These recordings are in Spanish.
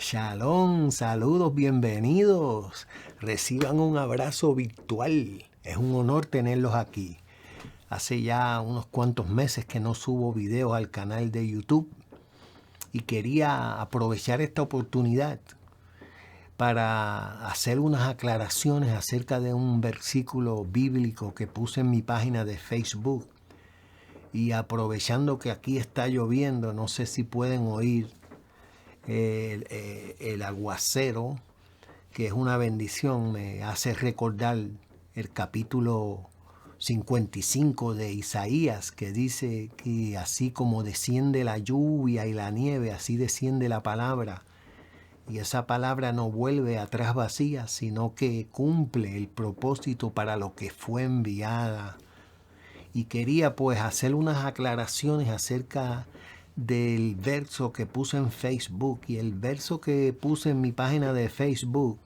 Shalom, saludos, bienvenidos. Reciban un abrazo virtual. Es un honor tenerlos aquí. Hace ya unos cuantos meses que no subo videos al canal de YouTube y quería aprovechar esta oportunidad para hacer unas aclaraciones acerca de un versículo bíblico que puse en mi página de Facebook. Y aprovechando que aquí está lloviendo, no sé si pueden oír el aguacero, que es una bendición, me hace recordar el capítulo 55 de Isaías, que dice que así como desciende la lluvia y la nieve, así desciende la palabra. Y esa palabra no vuelve atrás vacía, sino que cumple el propósito para lo que fue enviada. Y quería pues hacer unas aclaraciones acerca del verso que puse en Facebook. Y el verso que puse en mi página de Facebook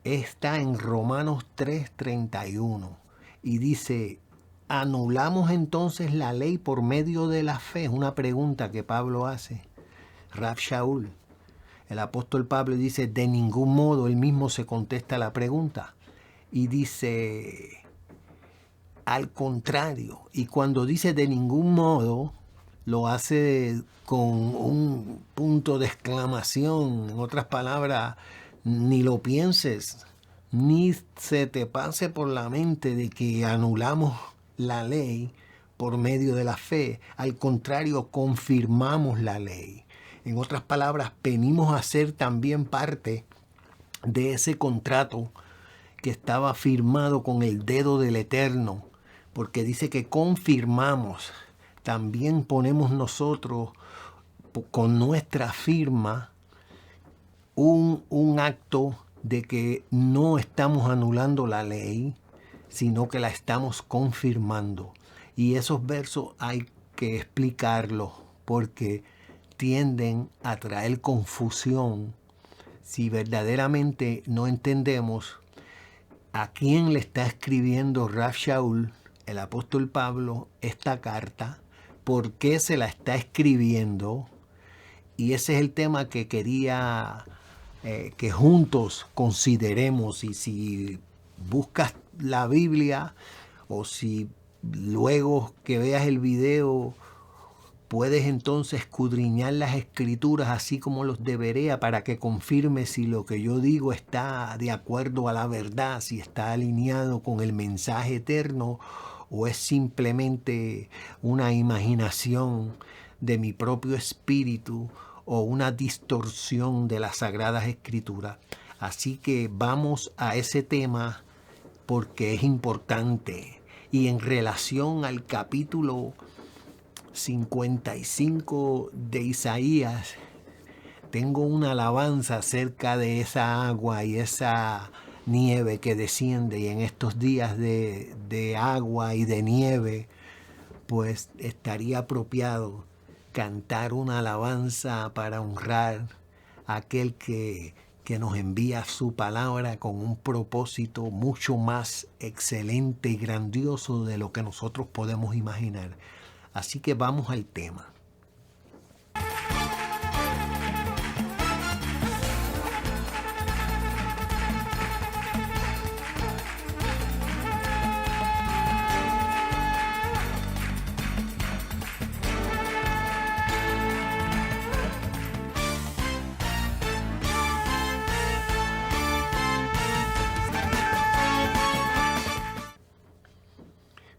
está en Romanos 3:31 y dice: ¿anulamos entonces la ley por medio de la fe? Es una pregunta que Pablo hace. Rav Shaul, el apóstol Pablo, dice: de ningún modo. Él mismo se contesta la pregunta y dice: al contrario. Y cuando dice de ningún modo, lo hace con un punto de exclamación. En otras palabras, ni lo pienses, ni se te pase por la mente de que anulamos la ley por medio de la fe. Al contrario, confirmamos la ley. En otras palabras, venimos a ser también parte de ese contrato que estaba firmado con el dedo del Eterno, porque dice que confirmamos. También ponemos nosotros con nuestra firma un acto de que no estamos anulando la ley, sino que la estamos confirmando. Y esos versos hay que explicarlos porque tienden a traer confusión si verdaderamente no entendemos a quién le está escribiendo Rav Shaul, el apóstol Pablo, esta carta, por qué se la está escribiendo. Y ese es el tema que quería que juntos consideremos. Y si buscas la Biblia o si luego que veas el video puedes entonces escudriñar las escrituras así como los debería para que confirme si lo que yo digo está de acuerdo a la verdad, si está alineado con el mensaje eterno o es simplemente una imaginación de mi propio espíritu o una distorsión de las sagradas escrituras. Así que vamos a ese tema porque es importante. Y en relación al capítulo 55 de Isaías, tengo una alabanza acerca de esa agua y esa nieve que desciende. Y en estos días de agua y de nieve, pues estaría apropiado cantar una alabanza para honrar a aquel que nos envía su palabra con un propósito mucho más excelente y grandioso de lo que nosotros podemos imaginar. Así que vamos al tema.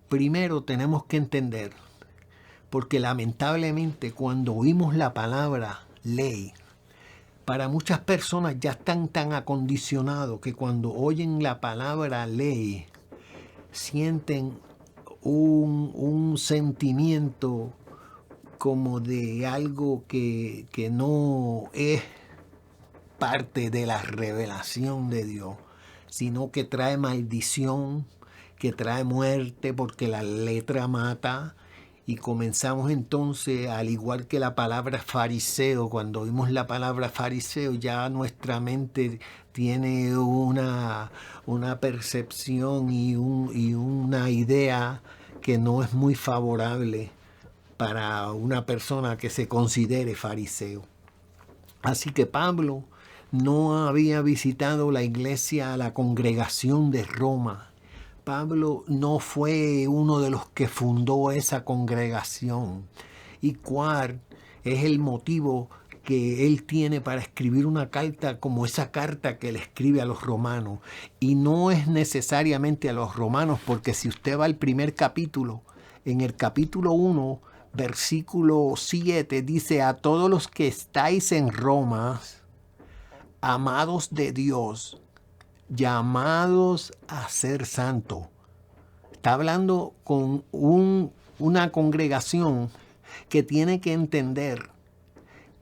Primero tenemos que entender, porque lamentablemente cuando oímos la palabra ley, para muchas personas ya están tan acondicionados que cuando oyen la palabra ley sienten un sentimiento como de algo que no es parte de la revelación de Dios, sino que trae maldición, que trae muerte porque la letra mata. Y comenzamos entonces, al igual que la palabra fariseo, cuando oímos la palabra fariseo, ya nuestra mente tiene una percepción y una idea que no es muy favorable para una persona que se considere fariseo. Así que Pablo no había visitado la iglesia, la congregación de Roma. Pablo no fue uno de los que fundó esa congregación. ¿Y cuál es el motivo que él tiene para escribir una carta como esa carta que le escribe a los romanos? Y no es necesariamente a los romanos, porque si usted va al primer capítulo, en el capítulo 1, versículo 7, dice: a todos los que estáis en Roma, amados de Dios, llamados a ser santos. Está hablando con una congregación que tiene que entender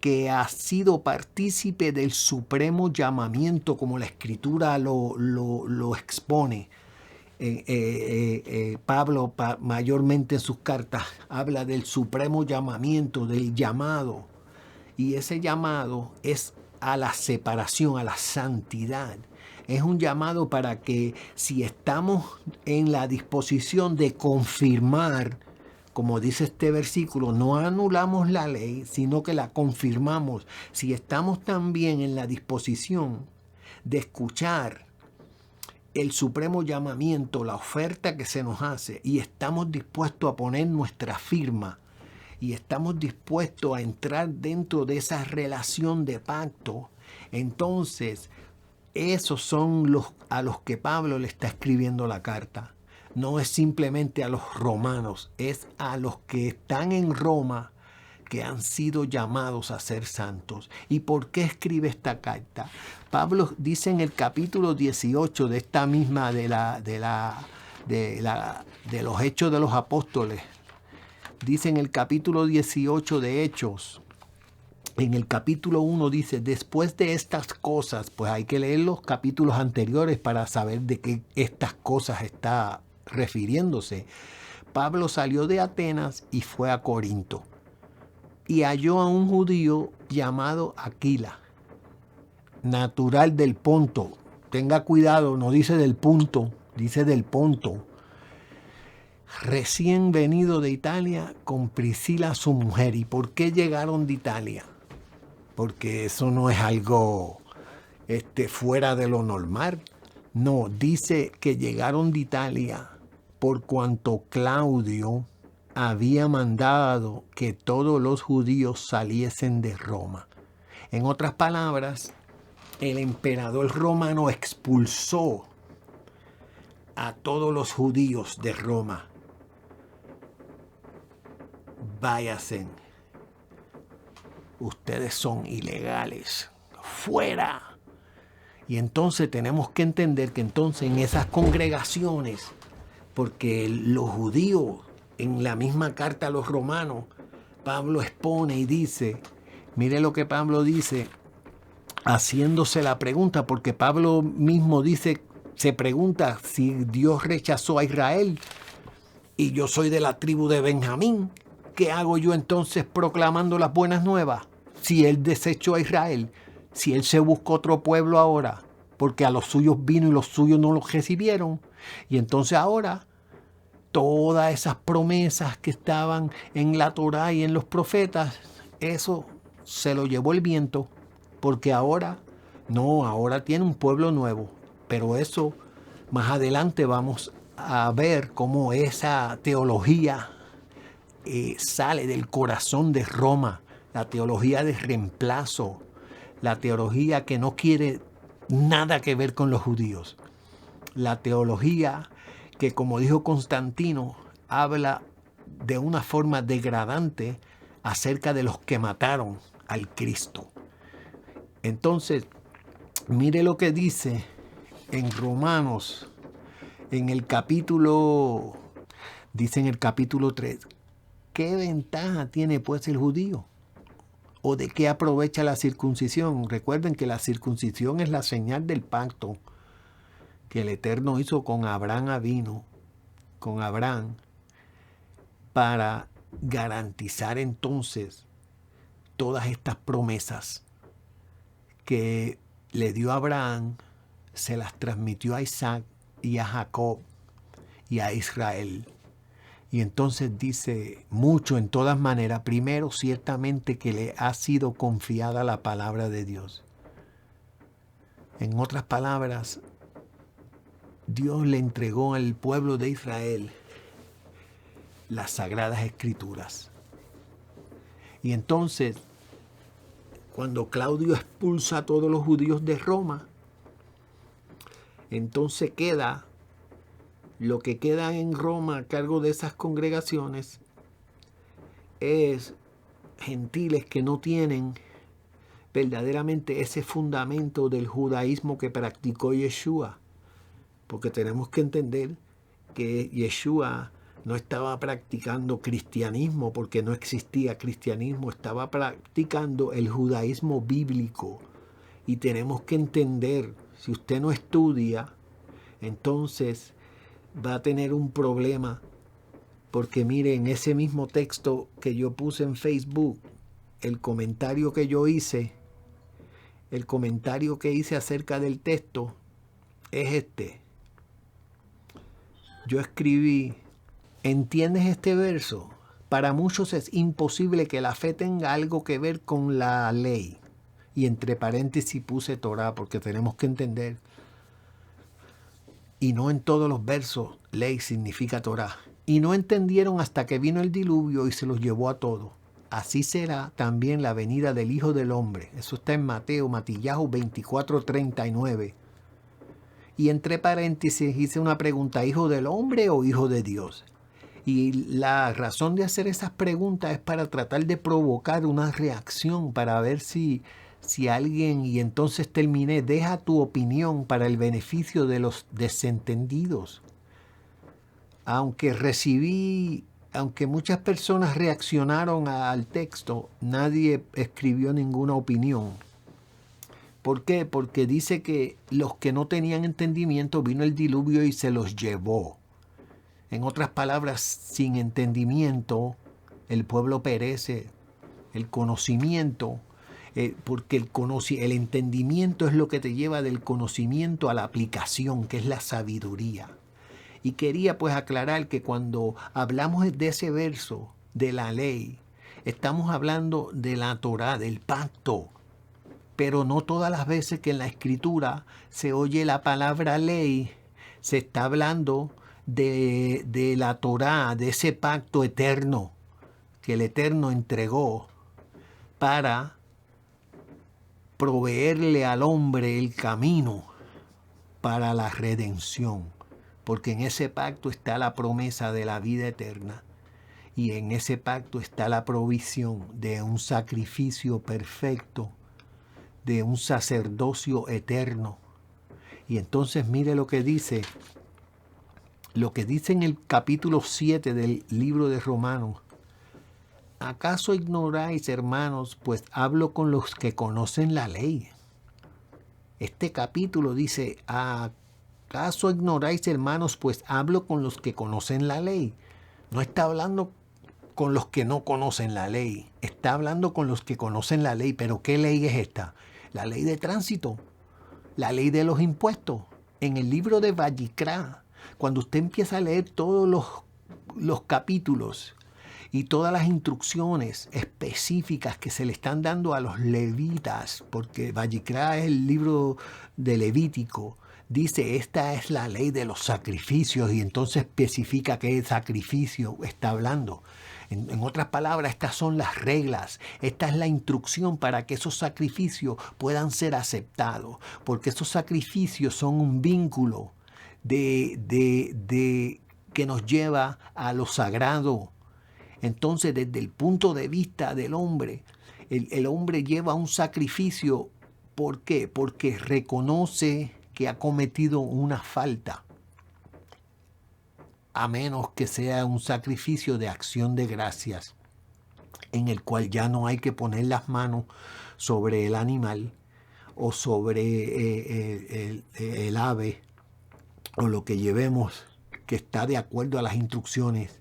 que ha sido partícipe del supremo llamamiento, como la Escritura lo expone. Pablo mayormente en sus cartas habla del supremo llamamiento, del llamado. Y ese llamado es a la separación, a la santidad. Es un llamado para que, si estamos en la disposición de confirmar, como dice este versículo, no anulamos la ley, sino que la confirmamos. Si estamos también en la disposición de escuchar el supremo llamamiento, la oferta que se nos hace, y estamos dispuestos a poner nuestra firma, y estamos dispuestos a entrar dentro de esa relación de pacto, entonces esos son a los que Pablo le está escribiendo la carta. No es simplemente a los romanos, es a los que están en Roma, que han sido llamados a ser santos. ¿Y por qué escribe esta carta? Pablo dice en el capítulo 18 de esta misma de los Hechos de los Apóstoles. Dice en el capítulo 18 de Hechos, en el capítulo 1 dice: después de estas cosas, pues hay que leer los capítulos anteriores para saber de qué estas cosas está refiriéndose. Pablo salió de Atenas y fue a Corinto, y halló a un judío llamado Aquila, natural del Ponto. Tenga cuidado, no dice del Punto, dice del Ponto. Recién venido de Italia con Priscila su mujer. ¿Y por qué llegaron de Italia? Porque eso no es algo fuera de lo normal. No, dice que llegaron de Italia por cuanto Claudio había mandado que todos los judíos saliesen de Roma. En otras palabras, el emperador romano expulsó a todos los judíos de Roma. Váyanse. Ustedes son ilegales. ¡Fuera! Y entonces tenemos que entender que entonces en esas congregaciones, porque los judíos, en la misma carta a los romanos, Pablo expone y dice, mire lo que Pablo dice, haciéndose la pregunta, porque Pablo mismo dice, se pregunta si Dios rechazó a Israel y yo soy de la tribu de Benjamín. ¿Qué hago yo entonces proclamando las buenas nuevas? Si él desechó a Israel, si él se buscó otro pueblo ahora, porque a los suyos vino y los suyos no los recibieron. Y entonces ahora, todas esas promesas que estaban en la Torá y en los profetas, eso se lo llevó el viento, porque ahora tiene un pueblo nuevo. Pero eso, más adelante vamos a ver cómo esa teología sale del corazón de Roma, la teología de reemplazo, la teología que no quiere nada que ver con los judíos, la teología que, como dijo Constantino, habla de una forma degradante acerca de los que mataron al Cristo. Entonces, mire lo que dice en Romanos, en el capítulo 3, ¿qué ventaja tiene pues el judío? ¿O de qué aprovecha la circuncisión? Recuerden que la circuncisión es la señal del pacto que el Eterno hizo con Abraham para garantizar entonces todas estas promesas que le dio a Abraham, se las transmitió a Isaac y a Jacob y a Israel. Y entonces dice mucho en todas maneras. Primero, ciertamente que le ha sido confiada la palabra de Dios. En otras palabras, Dios le entregó al pueblo de Israel las Sagradas Escrituras. Y entonces, cuando Claudio expulsa a todos los judíos de Roma, entonces lo que queda en Roma a cargo de esas congregaciones es gentiles que no tienen verdaderamente ese fundamento del judaísmo que practicó Yeshua. Porque tenemos que entender que Yeshua no estaba practicando cristianismo porque no existía cristianismo, estaba practicando el judaísmo bíblico. Y tenemos que entender, si usted no estudia, entonces va a tener un problema. Porque mire, en ese mismo texto que yo puse en Facebook, el comentario que hice acerca del texto es este. Yo escribí: ¿entiendes este verso? Para muchos es imposible que la fe tenga algo que ver con la ley. Y entre paréntesis puse Torah, porque tenemos que entender. Y no en todos los versos ley significa Torah. Y no entendieron hasta que vino el diluvio y se los llevó a todos. Así será también la venida del Hijo del Hombre. Eso está en Matillahu 24:39. Y entre paréntesis hice una pregunta: ¿hijo del hombre o hijo de Dios? Y la razón de hacer esas preguntas es para tratar de provocar una reacción, para ver si alguien, y entonces terminé: deja tu opinión para el beneficio de los desentendidos. Aunque muchas personas reaccionaron al texto, nadie escribió ninguna opinión. ¿Por qué? Porque dice que los que no tenían entendimiento vino el diluvio y se los llevó. En otras palabras, sin entendimiento, el pueblo perece. El conocimiento, porque el entendimiento es lo que te lleva del conocimiento a la aplicación, que es la sabiduría. Y quería pues aclarar que cuando hablamos de ese verso de la ley, estamos hablando de la Torá, del pacto. Pero no todas las veces que en la Escritura se oye la palabra ley, se está hablando de la Torá, de ese pacto eterno que el Eterno entregó para proveerle al hombre el camino para la redención. Porque en ese pacto está la promesa de la vida eterna. Y en ese pacto está la provisión de un sacrificio perfecto, de un sacerdocio eterno. Y entonces mire lo que dice en el capítulo 7 del libro de Romanos. ¿Acaso ignoráis, hermanos, pues hablo con los que conocen la ley? Este capítulo dice: ¿acaso ignoráis, hermanos, pues hablo con los que conocen la ley? No está hablando con los que no conocen la ley, está hablando con los que conocen la ley. ¿Pero qué ley es esta? La ley de tránsito, la ley de los impuestos. En el libro de Vayikra, cuando usted empieza a leer todos los capítulos y todas las instrucciones específicas que se le están dando a los levitas, porque Vayikra es el libro de Levítico, dice: esta es la ley de los sacrificios, y entonces especifica qué sacrificio está hablando. En otras palabras, estas son las reglas, esta es la instrucción para que esos sacrificios puedan ser aceptados, porque esos sacrificios son un vínculo que nos lleva a lo sagrado. Entonces, desde el punto de vista del hombre, el hombre lleva un sacrificio. ¿Por qué? Porque reconoce que ha cometido una falta, a menos que sea un sacrificio de acción de gracias, en el cual ya no hay que poner las manos sobre el animal o sobre el ave o lo que llevemos que está de acuerdo a las instrucciones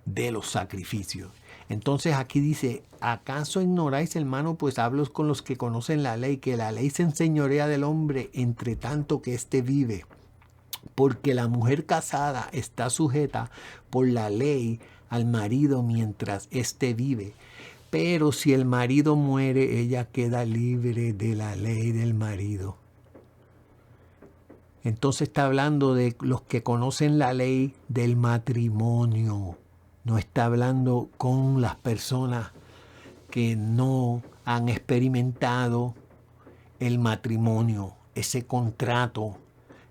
de los sacrificios. Entonces aquí dice: ¿acaso ignoráis, hermano? Pues hablo con los que conocen la ley, que la ley se enseñorea del hombre entre tanto que éste vive. Porque la mujer casada está sujeta por la ley al marido mientras éste vive. Pero si el marido muere, ella queda libre de la ley del marido. Entonces está hablando de los que conocen la ley del matrimonio. No está hablando con las personas que no han experimentado el matrimonio, ese contrato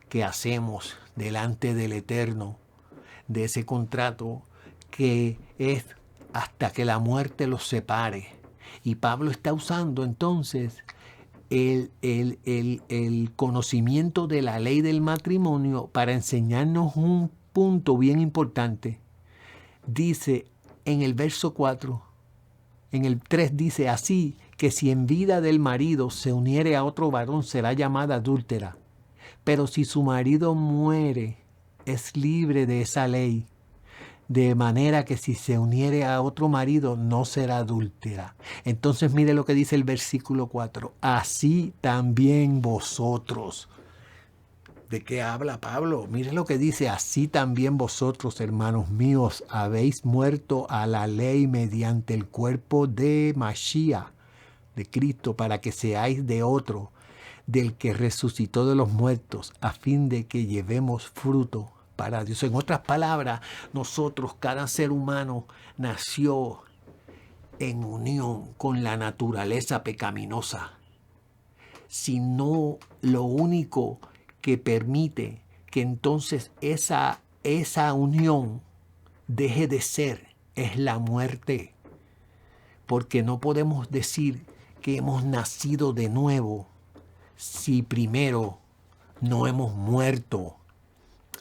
que hacemos delante del Eterno, de ese contrato que es hasta que la muerte los separe. Y Pablo está usando entonces el conocimiento de la ley del matrimonio para enseñarnos un punto bien importante. Dice en el verso 4, en el 3 dice, así que si en vida del marido se uniere a otro varón será llamada adúltera, pero si su marido muere es libre de esa ley, de manera que si se uniere a otro marido no será adúltera. Entonces mire lo que dice el versículo 4. Así también vosotros. ¿De qué habla Pablo? Mire lo que dice. Así también vosotros, hermanos míos, habéis muerto a la ley mediante el cuerpo de Mashiach, de Cristo, para que seáis de otro, del que resucitó de los muertos, a fin de que llevemos fruto para Dios. En otras palabras, nosotros, cada ser humano, nació en unión con la naturaleza pecaminosa. Sino lo único que permite que entonces esa unión deje de ser es la muerte. Porque no podemos decir que hemos nacido de nuevo si primero no hemos muerto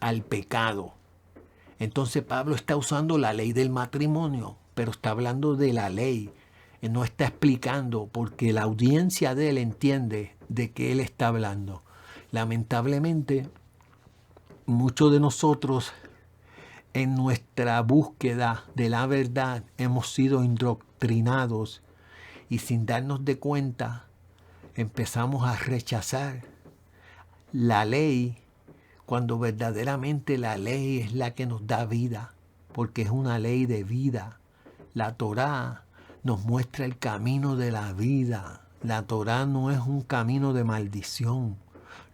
al pecado. Entonces Pablo está usando la ley del matrimonio, pero está hablando de la ley. Él no está explicando porque la audiencia de él entiende de qué él está hablando. Lamentablemente, muchos de nosotros en nuestra búsqueda de la verdad hemos sido indoctrinados y sin darnos de cuenta empezamos a rechazar la ley, cuando verdaderamente la ley es la que nos da vida, porque es una ley de vida. La Torá nos muestra el camino de la vida. La Torá no es un camino de maldición.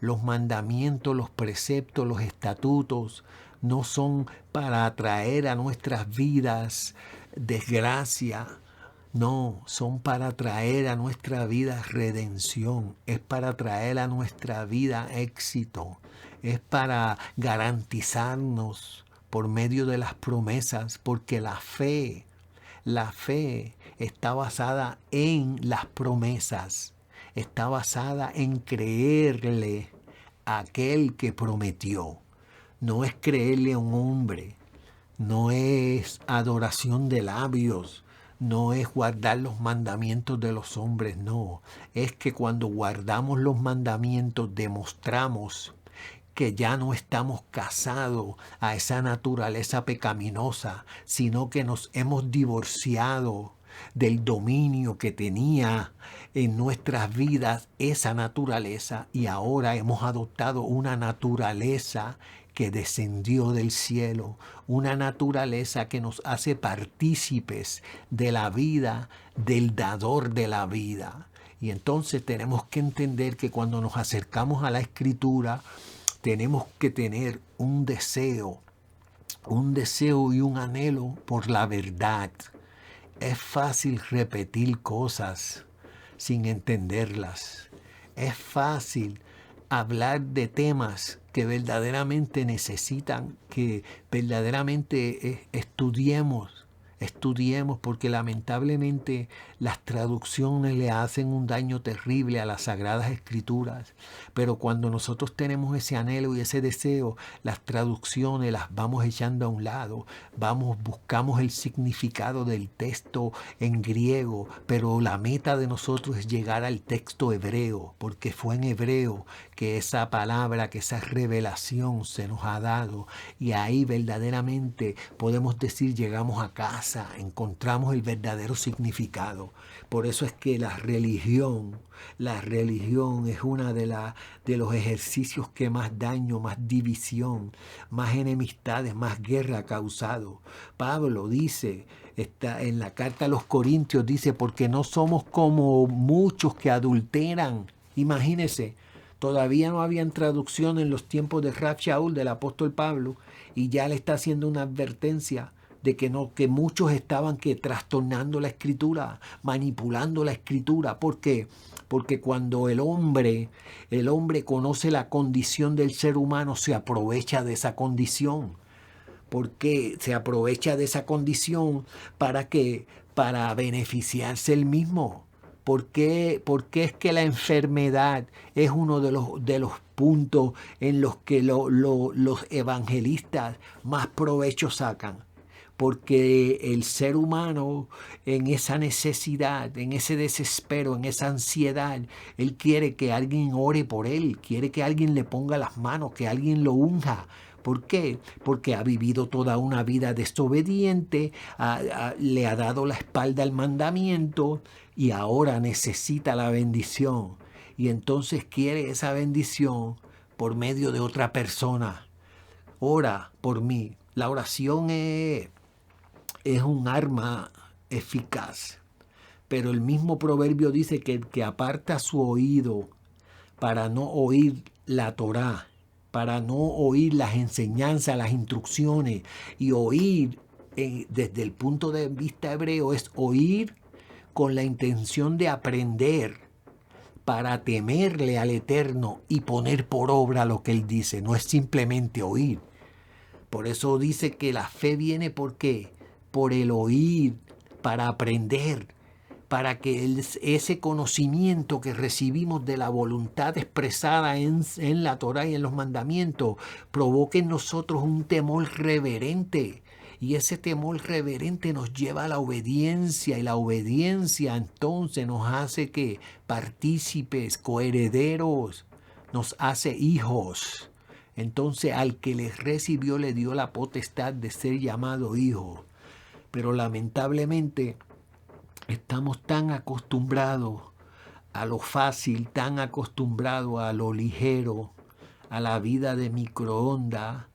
Los mandamientos, los preceptos, los estatutos no son para atraer a nuestras vidas desgracia. No, son para traer a nuestra vida redención. Es para traer a nuestra vida éxito. Es para garantizarnos por medio de las promesas, porque la fe está basada en las promesas, está basada en creerle a aquel que prometió. No es creerle a un hombre, no es adoración de labios, no es guardar los mandamientos de los hombres, no. Es que cuando guardamos los mandamientos demostramos que ya no estamos casados a esa naturaleza pecaminosa, sino que nos hemos divorciado del dominio que tenía en nuestras vidas esa naturaleza y ahora hemos adoptado una naturaleza que descendió del cielo, una naturaleza que nos hace partícipes de la vida del dador de la vida. Y entonces tenemos que entender que cuando nos acercamos a la Escritura, tenemos que tener un deseo y un anhelo por la verdad. Es fácil repetir cosas sin entenderlas. Es fácil hablar de temas que verdaderamente necesitan que verdaderamente estudiemos, porque lamentablemente las traducciones le hacen un daño terrible a las Sagradas Escrituras. Pero cuando nosotros tenemos ese anhelo y ese deseo, las traducciones las vamos echando a un lado, buscamos el significado del texto en griego, pero la meta de nosotros es llegar al texto hebreo, porque fue en hebreo que esa palabra, que esa revelación se nos ha dado, y ahí verdaderamente podemos decir llegamos a casa, encontramos el verdadero significado. Por eso es que la religión es una de los ejercicios que más daño, más división, más enemistades, más guerra ha causado. Pablo dice, está en la carta a los Corintios, dice, porque no somos como muchos que adulteran. Imagínense, Todavía no habían traducción en los tiempos de Rav Shaul, del apóstol Pablo, y ya le está haciendo una advertencia de que no, que muchos estaban trastornando la escritura, manipulando la escritura. ¿Por qué? Porque cuando el hombre conoce la condición del ser humano, se aprovecha de esa condición. Porque se aprovecha de esa condición para que para beneficiarse él mismo. Porque es que la enfermedad es uno de los puntos en los que los evangelistas más provecho sacan? Porque el ser humano, en esa necesidad, en ese desespero, en esa ansiedad, él quiere que alguien ore por él, quiere que alguien le ponga las manos, que alguien lo unja. ¿Por qué? Porque ha vivido toda una vida desobediente, le ha dado la espalda al mandamiento y ahora necesita la bendición. Y entonces quiere esa bendición por medio de otra persona. Ora por mí. La oración es un arma eficaz. Pero el mismo proverbio dice que el que aparta su oído para no oír la Torá, para no oír las enseñanzas, las instrucciones, y oír desde el punto de vista hebreo es oír con la intención de aprender, para temerle al Eterno y poner por obra lo que Él dice. No es simplemente oír. Por eso dice que la fe viene ¿por qué? Por el oír, para aprender, para que ese conocimiento que recibimos de la voluntad expresada en la Torá y en los mandamientos provoque en nosotros un temor reverente. Y ese temor reverente nos lleva a la obediencia, y la obediencia entonces nos hace que partícipes, coherederos, nos hace hijos. Entonces al que les recibió le dio la potestad de ser llamado hijo. Pero lamentablemente estamos tan acostumbrados a lo fácil, tan acostumbrados a lo ligero, a la vida de microondas.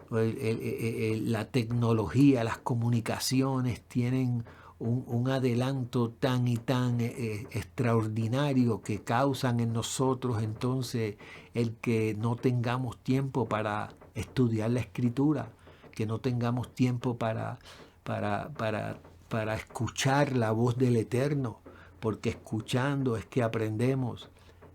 La tecnología, las comunicaciones tienen un adelanto tan y tan extraordinario que causan en nosotros entonces el que no tengamos tiempo para estudiar la escritura, que no tengamos tiempo para escuchar la voz del Eterno, porque escuchando es que aprendemos.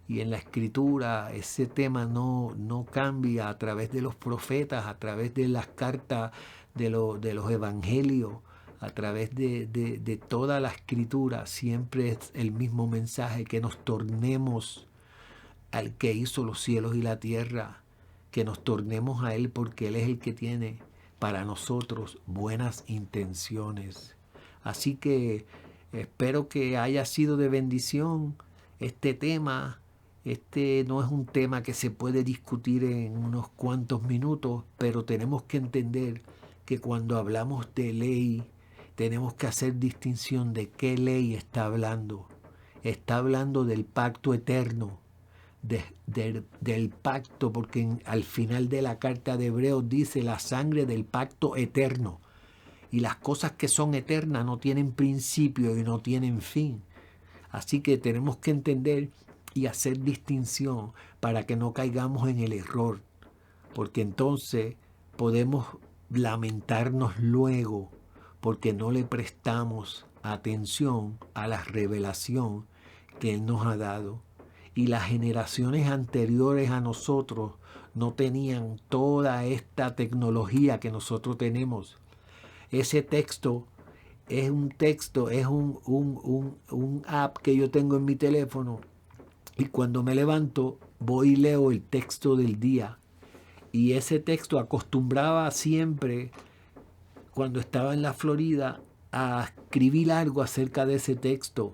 Y en la escritura ese tema no cambia a través de los profetas, a través de las cartas de los evangelios, a través de toda la escritura. Siempre es el mismo mensaje, que nos tornemos al que hizo los cielos y la tierra, que nos tornemos a Él, porque Él es el que tiene para nosotros buenas intenciones. Así que espero que haya sido de bendición este tema. Este no es un tema que se puede discutir en unos cuantos minutos, pero tenemos que entender que cuando hablamos de ley, tenemos que hacer distinción de qué ley está hablando. Está hablando del pacto eterno, del pacto, porque al final de la carta de Hebreos dice la sangre del pacto eterno. Y las cosas que son eternas no tienen principio y no tienen fin. Así que tenemos que entender y hacer distinción para que no caigamos en el error, porque entonces podemos lamentarnos luego porque no le prestamos atención a la revelación que Él nos ha dado. Y las generaciones anteriores a nosotros no tenían toda esta tecnología que nosotros tenemos. Ese texto es un app que yo tengo en mi teléfono. Y cuando me levanto, voy y leo el texto del día. Y ese texto acostumbraba siempre, cuando estaba en la Florida, a escribir algo acerca de ese texto.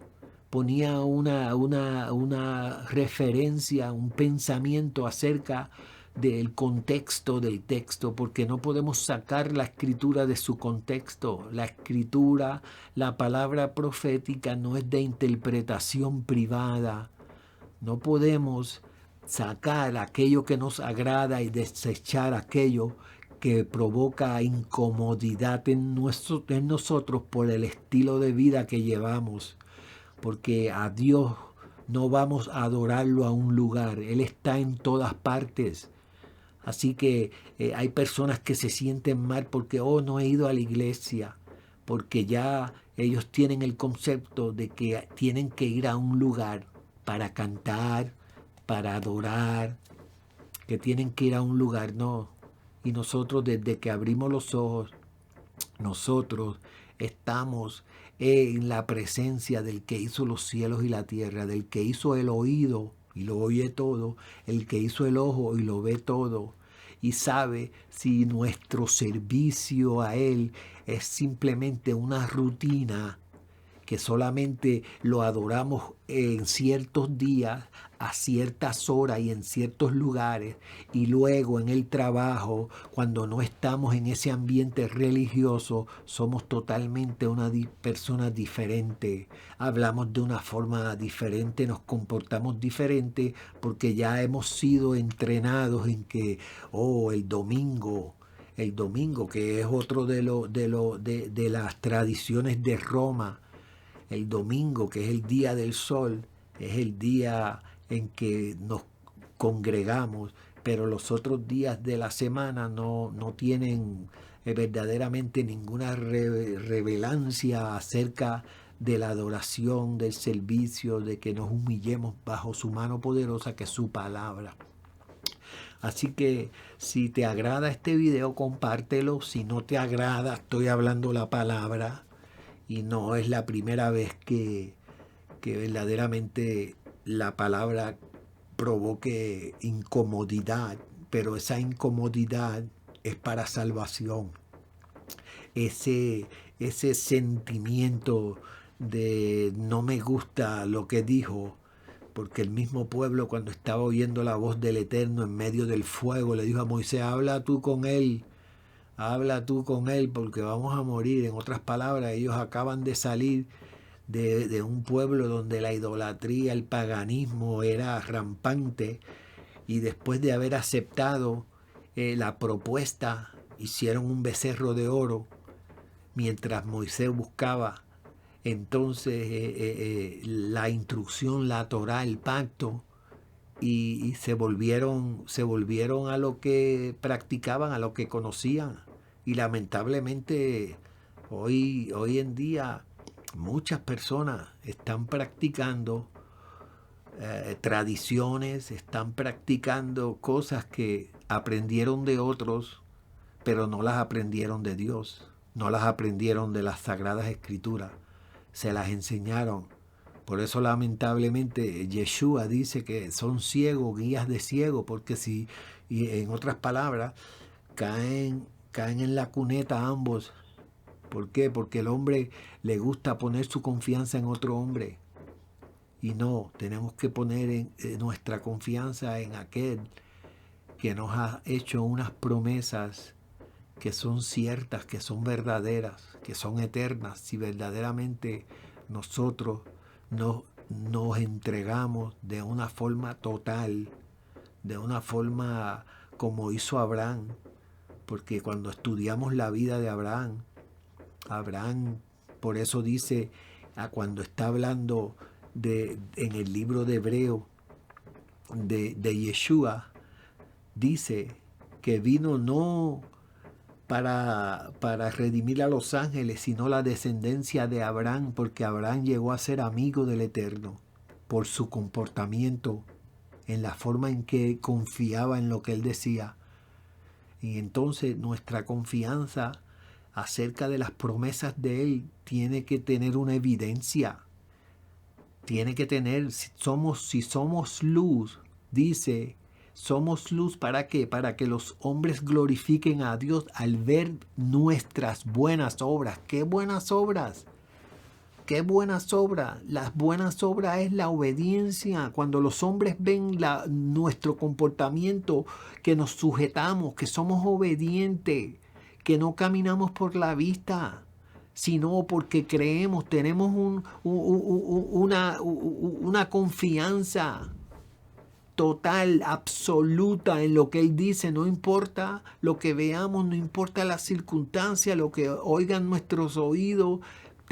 Ponía una referencia, un pensamiento acerca del contexto del texto, porque no podemos sacar la escritura de su contexto. La escritura, la palabra profética no es de interpretación privada. No podemos sacar aquello que nos agrada y desechar aquello que provoca incomodidad en nosotros por el estilo de vida que llevamos. Porque a Dios no vamos a adorarlo a un lugar. Él está en todas partes. Así que hay personas que se sienten mal porque, no he ido a la iglesia, porque ya ellos tienen el concepto de que tienen que ir a un lugar para cantar, para adorar, que tienen que ir a un lugar, no. Y nosotros desde que abrimos los ojos, nosotros estamos en la presencia del que hizo los cielos y la tierra, del que hizo el oído y lo oye todo, el que hizo el ojo y lo ve todo, y sabe si nuestro servicio a Él es simplemente una rutina que solamente lo adoramos en ciertos días, a ciertas horas y en ciertos lugares, y luego en el trabajo, cuando no estamos en ese ambiente religioso, somos totalmente una persona diferente, hablamos de una forma diferente, nos comportamos diferente, porque ya hemos sido entrenados en que, el domingo, que es otro de las tradiciones de Roma, el domingo, que es el día del sol, es el día en que nos congregamos, pero los otros días de la semana no tienen verdaderamente ninguna revelancia acerca de la adoración, del servicio, de que nos humillemos bajo su mano poderosa, que es su palabra. Así que si te agrada este video, compártelo. Si no te agrada, estoy hablando la palabra. Y no es la primera vez que verdaderamente la palabra provoque incomodidad, pero esa incomodidad es para salvación. Ese sentimiento de no me gusta lo que dijo, porque el mismo pueblo, cuando estaba oyendo la voz del Eterno en medio del fuego, le dijo a Moisés: habla tú con él porque vamos a morir. En otras palabras, ellos acaban de salir de un pueblo donde la idolatría, el paganismo era rampante, y después de haber aceptado la propuesta, hicieron un becerro de oro mientras Moisés buscaba entonces la instrucción, la Torá, el pacto, y se volvieron a lo que practicaban, a lo que conocían. Y lamentablemente hoy en día muchas personas están practicando tradiciones, están practicando cosas que aprendieron de otros, pero no las aprendieron de Dios, no las aprendieron de las Sagradas Escrituras, se las enseñaron. Por eso lamentablemente Yeshua dice que son ciegos, guías de ciegos, porque si, y en otras palabras, caen en la cuneta ambos. ¿Por qué? Porque el hombre le gusta poner su confianza en otro hombre. Y no, tenemos que poner nuestra confianza en aquel que nos ha hecho unas promesas que son ciertas, que son verdaderas, que son eternas, si verdaderamente nosotros nos entregamos de una forma total, de una forma como hizo Abraham. Porque cuando estudiamos la vida de Abraham, por eso dice, cuando está hablando en el libro de Hebreo de Yeshua, dice que vino no para redimir a los ángeles, sino la descendencia de Abraham, porque Abraham llegó a ser amigo del Eterno por su comportamiento, en la forma en que confiaba en lo que él decía. Y entonces nuestra confianza acerca de las promesas de él tiene que tener una evidencia. Tiene que tener, si somos luz, dice, somos luz, ¿para qué? Para que los hombres glorifiquen a Dios al ver nuestras buenas obras. ¿Qué buenas obras? ¿Qué buenas obras? Las buenas obras es la obediencia. Cuando los hombres ven nuestro comportamiento, que nos sujetamos, que somos obedientes, que no caminamos por la vista, sino porque creemos, tenemos una confianza total, absoluta en lo que Él dice. No importa lo que veamos, no importa las circunstancias, lo que oigan nuestros oídos,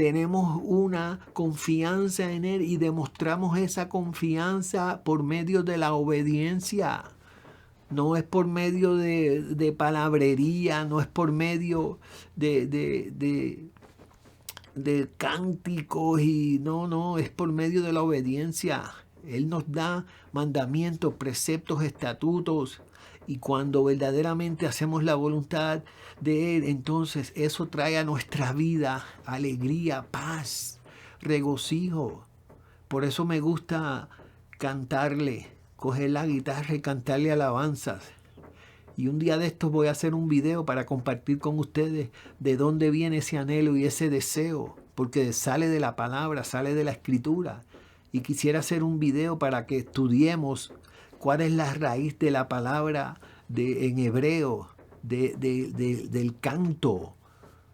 tenemos una confianza en Él y demostramos esa confianza por medio de la obediencia. No es por medio de palabrería, no es por medio de cánticos no, es por medio de la obediencia. Él nos da mandamientos, preceptos, estatutos, y cuando verdaderamente hacemos la voluntad de Él, entonces eso trae a nuestra vida alegría, paz, regocijo. Por eso me gusta cantarle, coger la guitarra y cantarle alabanzas. Y un día de estos voy a hacer un video para compartir con ustedes de dónde viene ese anhelo y ese deseo, porque sale de la palabra, sale de la escritura. Y quisiera hacer un video para que estudiemos cuál es la raíz de la palabra en hebreo, del canto,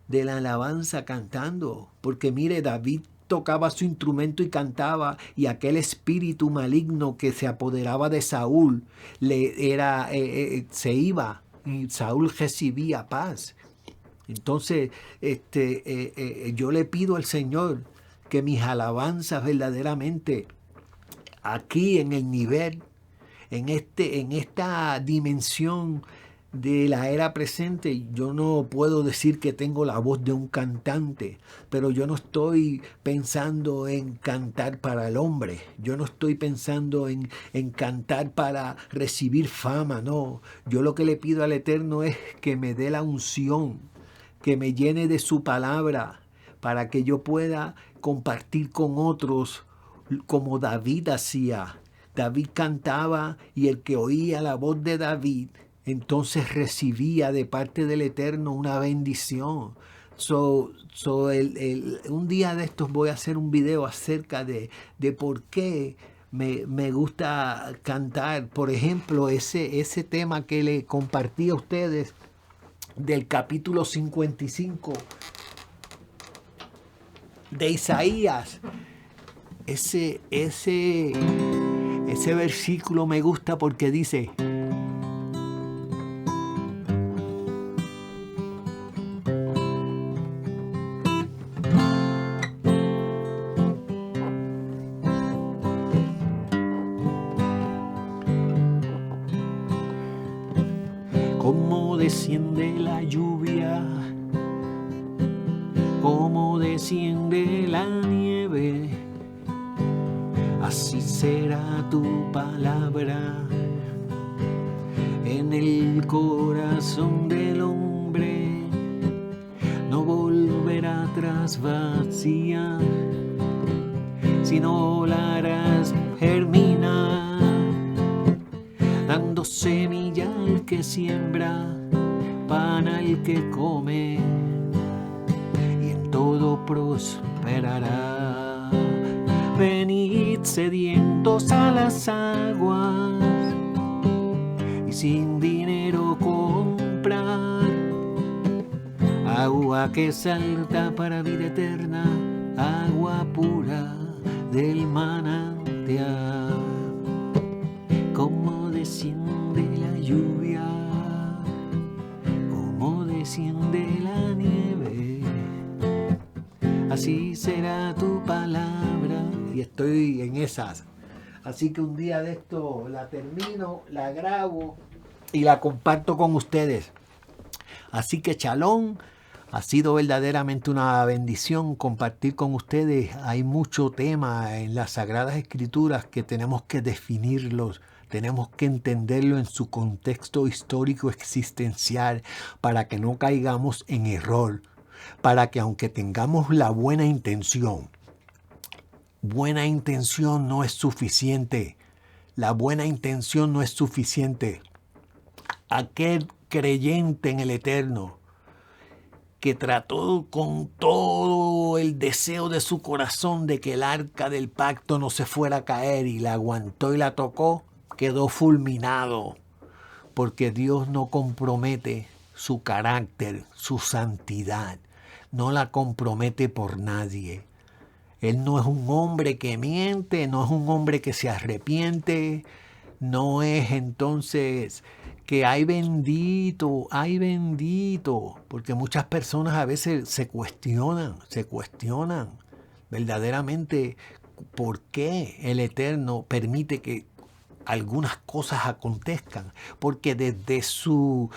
de la alabanza cantando. Porque mire, David tocaba su instrumento y cantaba, y aquel espíritu maligno que se apoderaba de Saúl se iba, y Saúl recibía paz. Entonces yo le pido al Señor que mis alabanzas verdaderamente aquí en el nivel, en esta dimensión de la era presente, yo no puedo decir que tengo la voz de un cantante, pero yo no estoy pensando en cantar para el hombre, yo no estoy pensando en cantar para recibir fama, no. Yo lo que le pido al Eterno es que me dé la unción, que me llene de su palabra, para que yo pueda compartir con otros como David hacía. David cantaba, y el que oía la voz de David entonces recibía de parte del Eterno una bendición. Un día de estos voy a hacer un video acerca de por qué me gusta cantar. Por ejemplo, ese tema que le compartí a ustedes del capítulo 55 de Isaías. Ese versículo me gusta porque dice: como desciende la lluvia, como desciende la nieve, así será tu palabra en el corazón del hombre. No volverá atrás vacía, sino la harás germinar, dando semilla al que siembra, pan al que come, y en todo prosperará. Venid sedientos a las aguas, y sin dinero comprar agua que salta para vida eterna, agua pura del manantial. Como desciende la lluvia, como desciende la nieve, así será tu palabra. Y estoy en esas. Así que un día de esto la termino, la grabo y la comparto con ustedes. Así que Shalom, ha sido verdaderamente una bendición compartir con ustedes. Hay mucho tema en las Sagradas Escrituras que tenemos que definirlos. Tenemos que entenderlo en su contexto histórico existencial para que no caigamos en error. Para que aunque tengamos la buena intención no es suficiente. La buena intención no es suficiente. Aquel creyente en el Eterno que trató con todo el deseo de su corazón de que el arca del pacto no se fuera a caer y la aguantó y la tocó, quedó fulminado, porque Dios no compromete su carácter, su santidad, no la compromete por nadie. Él no es un hombre que miente, no es un hombre que se arrepiente, no es entonces que ay bendito, porque muchas personas a veces se cuestionan verdaderamente por qué el Eterno permite que algunas cosas acontezcan, porque desde su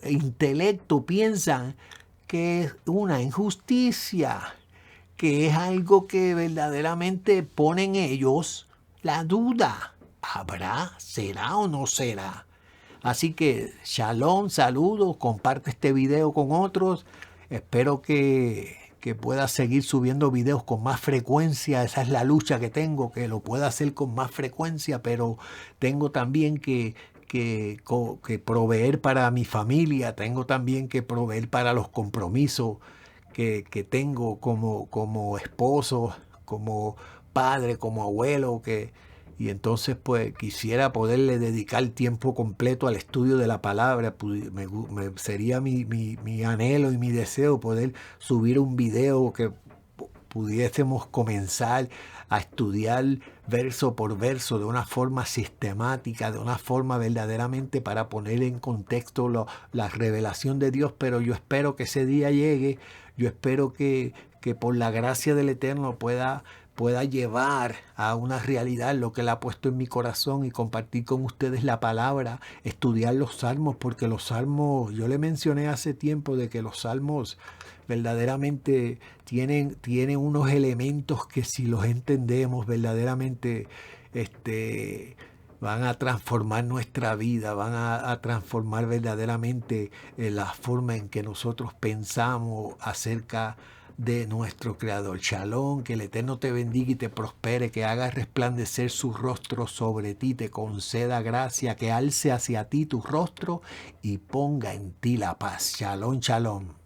intelecto piensan que es una injusticia, que es algo que verdaderamente pone en ellos la duda. ¿Habrá? ¿Será o no será? Así que shalom, saludos, comparte este video con otros. Espero que pueda seguir subiendo videos con más frecuencia. Esa es la lucha que tengo, que lo pueda hacer con más frecuencia, pero tengo también que proveer para mi familia, tengo también que proveer para los compromisos que tengo como esposo, como padre, como abuelo, y entonces pues quisiera poderle dedicar tiempo completo al estudio de la palabra. Sería mi anhelo y mi deseo poder subir un video que pudiésemos comenzar a estudiar verso por verso de una forma sistemática, de una forma verdaderamente para poner en contexto la revelación de Dios. Pero yo espero que ese día llegue, yo espero que por la gracia del Eterno pueda llevar a una realidad lo que Él ha puesto en mi corazón y compartir con ustedes la palabra, estudiar los salmos, porque los salmos, yo le mencioné hace tiempo de que los salmos verdaderamente tienen unos elementos que si los entendemos verdaderamente van a transformar nuestra vida, van a transformar verdaderamente la forma en que nosotros pensamos acerca de nuestro Creador. Shalom, que el Eterno te bendiga y te prospere, que haga resplandecer su rostro sobre ti, te conceda gracia, que alce hacia ti tu rostro y ponga en ti la paz. Shalom, shalom.